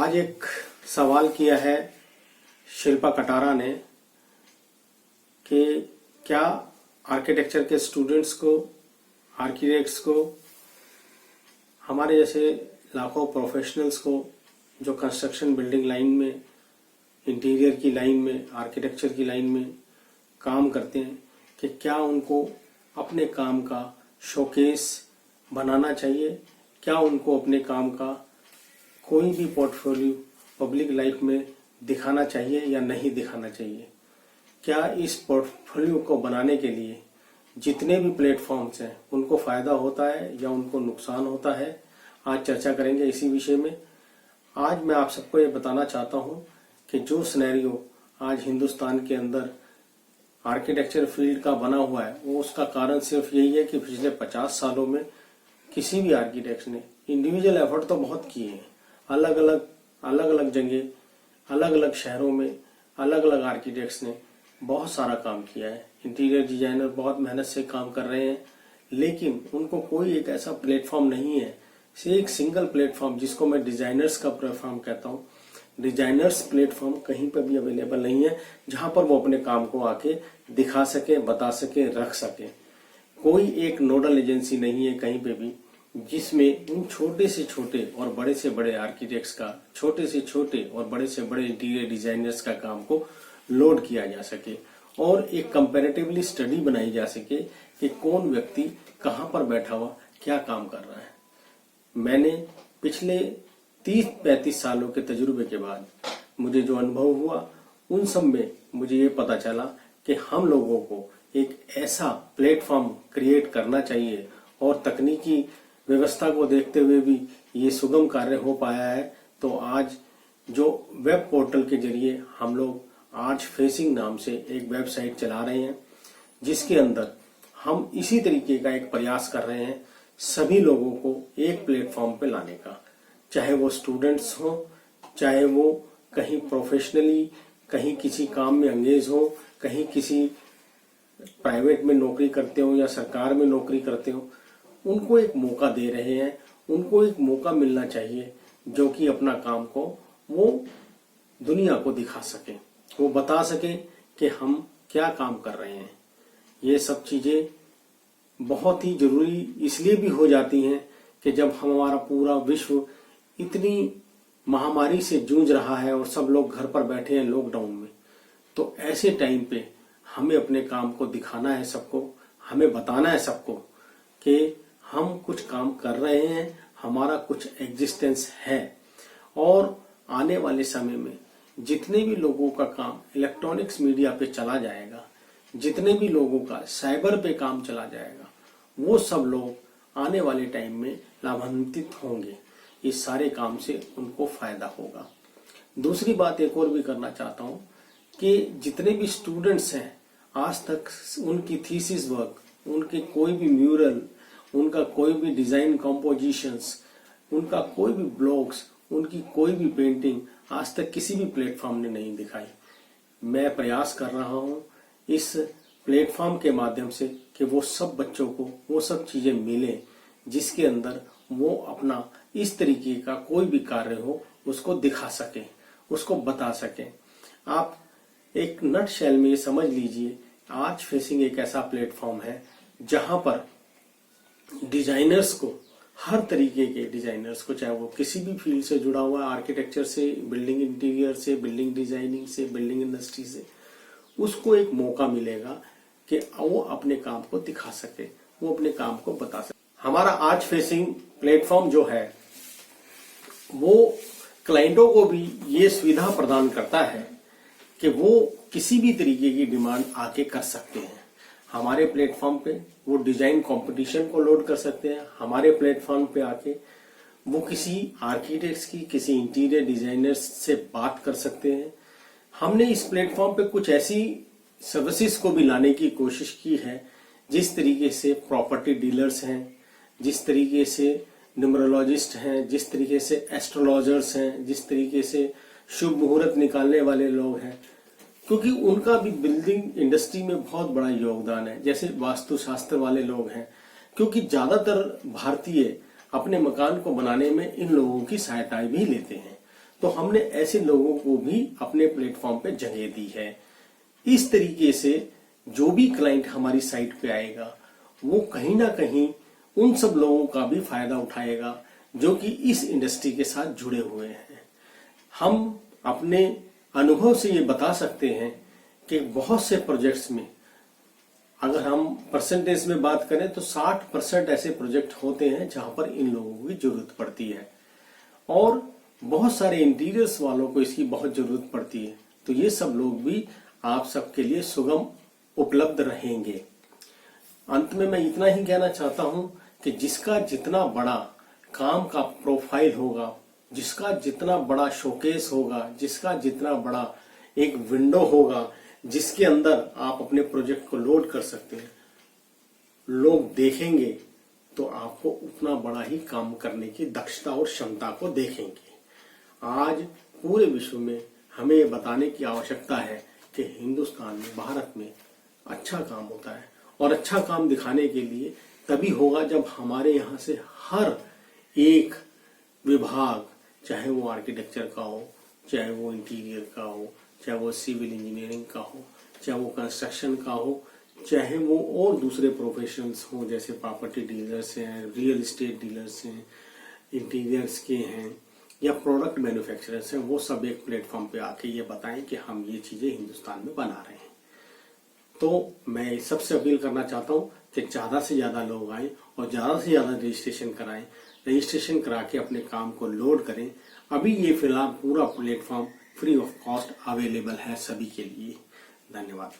आज एक सवाल किया है शिल्पा कटारा ने कि क्या आर्किटेक्चर के स्टूडेंट्स को, आर्किटेक्ट्स को, हमारे जैसे लाखों प्रोफेशनल्स को जो कंस्ट्रक्शन बिल्डिंग लाइन में, इंटीरियर की लाइन में, आर्किटेक्चर की लाइन में काम करते हैं, कि क्या उनको अपने काम का शोकेस बनाना चाहिए? क्या उनको अपने काम का कोई भी पोर्टफोलियो पब्लिक लाइफ में दिखाना चाहिए या नहीं दिखाना चाहिए? क्या इस पोर्टफोलियो को बनाने के लिए जितने भी प्लेटफॉर्म्स हैं उनको फायदा होता है या उनको नुकसान होता है? आज चर्चा करेंगे इसी विषय में। आज मैं आप सबको ये बताना चाहता हूं कि जो सिनेरियो आज हिंदुस्तान के अंदर आर्किटेक्चर फील्ड का बना हुआ है, वो उसका कारण सिर्फ यही है कि पिछले 50 सालों में किसी भी आर्किटेक्ट ने इंडिविजुअल एफर्ट तो बहुत किए हैं। अलग अलग जगह, अलग अलग शहरों में अलग अलग आर्किटेक्ट्स ने बहुत सारा काम किया है। इंटीरियर डिजाइनर बहुत मेहनत से काम कर रहे हैं, लेकिन उनको कोई एक ऐसा प्लेटफॉर्म नहीं है, एक सिंगल प्लेटफॉर्म जिसको मैं डिजाइनर्स का प्लेटफॉर्म कहता हूँ। डिजाइनर्स प्लेटफॉर्म कहीं पर भी अवेलेबल नहीं है जहां पर वो अपने काम को आके दिखा सके, बता सके, रख सके। कोई एक नोडल एजेंसी नहीं है कहीं पे भी जिसमें उन छोटे से छोटे और बड़े से बड़े आर्किटेक्ट्स का, छोटे से छोटे और बड़े से बड़े इंटीरियर डिजाइनर्स का काम को लोड किया जा सके और एक कंपैरेटिवली स्टडी बनाई जा सके कि कौन व्यक्ति कहां पर बैठा हुआ क्या काम कर रहा है। मैंने पिछले 30-35 सालों के तजुर्बे के बाद मुझे जो अनुभव हुआ, उन सब में मुझे ये पता चला कि हम लोगों को एक ऐसा प्लेटफॉर्म क्रिएट करना चाहिए और तकनीकी व्यवस्था को देखते हुए भी ये सुगम कार्य हो पाया है। तो आज जो वेब पोर्टल के जरिए हम लोग आर्च फेसिंग नाम से एक वेबसाइट चला रहे हैं, जिसके अंदर हम इसी तरीके का एक प्रयास कर रहे हैं सभी लोगों को एक प्लेटफॉर्म पे लाने का, चाहे वो स्टूडेंट्स हो, चाहे वो कहीं प्रोफेशनली कहीं किसी काम में अंगेज हो, कहीं किसी प्राइवेट में नौकरी करते हो या सरकार में नौकरी करते हो, उनको एक मौका दे रहे हैं। उनको एक मौका मिलना चाहिए जो कि अपना काम को वो दुनिया को दिखा सके, वो बता सके कि हम क्या काम कर रहे हैं। ये सब चीजें बहुत ही जरूरी इसलिए भी हो जाती हैं कि जब हमारा पूरा विश्व इतनी महामारी से जूझ रहा है और सब लोग घर पर बैठे हैं लॉकडाउन में, तो ऐसे टाइम पे हमें अपने काम को दिखाना है सबको, हमें बताना है सबको कि हम कुछ काम कर रहे हैं, हमारा कुछ एग्जिस्टेंस है। और आने वाले समय में जितने भी लोगों का काम इलेक्ट्रॉनिक्स मीडिया पे चला जाएगा, जितने भी लोगों का साइबर पे काम चला जाएगा, वो सब लोग आने वाले टाइम में लाभान्वित होंगे। इस सारे काम से उनको फायदा होगा। दूसरी बात एक और भी करना चाहता हूं कि जितने भी स्टूडेंट्स हैं, आज तक उनकी थीसिस वर्क, उनके कोई भी म्यूरल, उनका कोई भी डिजाइन कॉम्पोजिशंस, उनका कोई भी ब्लॉग्स, उनकी कोई भी पेंटिंग आज तक किसी भी प्लेटफॉर्म ने नहीं दिखाई। मैं प्रयास कर रहा हूं इस प्लेटफॉर्म के माध्यम से कि वो सब बच्चों को वो सब चीजें मिले जिसके अंदर वो अपना इस तरीके का कोई भी कार्य हो उसको दिखा सके, उसको बता सके। आप एक नट शेल में ये समझ लीजिए, आर्च फेसिंग एक ऐसा प्लेटफॉर्म है जहां पर डिजाइनर्स को, हर तरीके के डिजाइनर्स को, चाहे वो किसी भी फील्ड से जुड़ा हुआ है, आर्किटेक्चर से, बिल्डिंग इंटीरियर से, बिल्डिंग डिजाइनिंग से, बिल्डिंग इंडस्ट्री से, उसको एक मौका मिलेगा कि वो अपने काम को दिखा सके, वो अपने काम को बता सके। हमारा आर्च फेसिंग प्लेटफॉर्म जो है वो क्लाइंटों को भी ये सुविधा प्रदान करता है कि वो किसी भी तरीके की डिमांड आके कर सकते हैं। हमारे प्लेटफॉर्म पे वो डिजाइन कंपटीशन को लोड कर सकते हैं। हमारे प्लेटफॉर्म पे आके वो किसी आर्किटेक्ट्स की, किसी इंटीरियर डिजाइनर्स से बात कर सकते हैं। हमने इस प्लेटफॉर्म पे कुछ ऐसी सर्विसेज को भी लाने की कोशिश की है, जिस तरीके से प्रॉपर्टी डीलर्स हैं, जिस तरीके से न्यूमरोलॉजिस्ट हैं, जिस तरीके से एस्ट्रोलॉजर्स हैं, जिस तरीके से शुभ मुहूर्त निकालने वाले लोग हैं, क्योंकि उनका भी बिल्डिंग इंडस्ट्री में बहुत बड़ा योगदान है। जैसे वास्तुशास्त्र वाले लोग हैं, क्योंकि ज्यादातर भारतीय अपने मकान को बनाने में इन लोगों की सहायता भी लेते हैं। तो हमने ऐसे लोगों को भी अपने प्लेटफॉर्म पे जगह दी है। इस तरीके से जो भी क्लाइंट हमारी साइट पे आएगा वो कहीं ना कहीं उन सब लोगों का भी फायदा उठाएगा जो कि इस इंडस्ट्री के साथ जुड़े हुए हैं। हम अपने अनुभव से ये बता सकते हैं कि बहुत से प्रोजेक्ट्स में अगर हम परसेंटेज में बात करें तो 60% ऐसे प्रोजेक्ट होते हैं जहां पर इन लोगों की जरूरत पड़ती है और बहुत सारे इंटीरियर्स वालों को इसकी बहुत जरूरत पड़ती है। तो ये सब लोग भी आप सबके लिए सुगम उपलब्ध रहेंगे। अंत में मैं इतना ही कहना चाहता हूं कि जिसका जितना बड़ा काम का प्रोफाइल होगा, जिसका जितना बड़ा शोकेस होगा, जिसका जितना बड़ा एक विंडो होगा जिसके अंदर आप अपने प्रोजेक्ट को लोड कर सकते हैं, लोग देखेंगे तो आपको उतना बड़ा ही काम करने की दक्षता और क्षमता को देखेंगे। आज पूरे विश्व में हमें ये बताने की आवश्यकता है कि हिंदुस्तान में, भारत में अच्छा काम होता है और अच्छा काम दिखाने के लिए तभी होगा जब हमारे यहाँ से हर एक विभाग, चाहे वो आर्किटेक्चर का हो, चाहे वो इंटीरियर का हो, चाहे वो सिविल इंजीनियरिंग का हो, चाहे वो कंस्ट्रक्शन का हो, चाहे वो और दूसरे प्रोफेशंस हो जैसे प्रॉपर्टी डीलर्स हैं, रियल एस्टेट डीलर्स हैं, इंटीरियर्स के हैं या प्रोडक्ट मैन्युफैक्चरर्स हैं, वो सब एक प्लेटफॉर्म पे आके ये बताएं कि हम ये चीजें हिंदुस्तान में बना रहे हैं। तो मैं सबसे अपील करना चाहता हूँ कि ज्यादा से ज्यादा लोग आएं और ज्यादा से ज्यादा रजिस्ट्रेशन कराएं, रजिस्ट्रेशन करा के अपने काम को लोड करें। अभी ये फिलहाल पूरा platform free of cost available है सभी के लिए। धन्यवाद।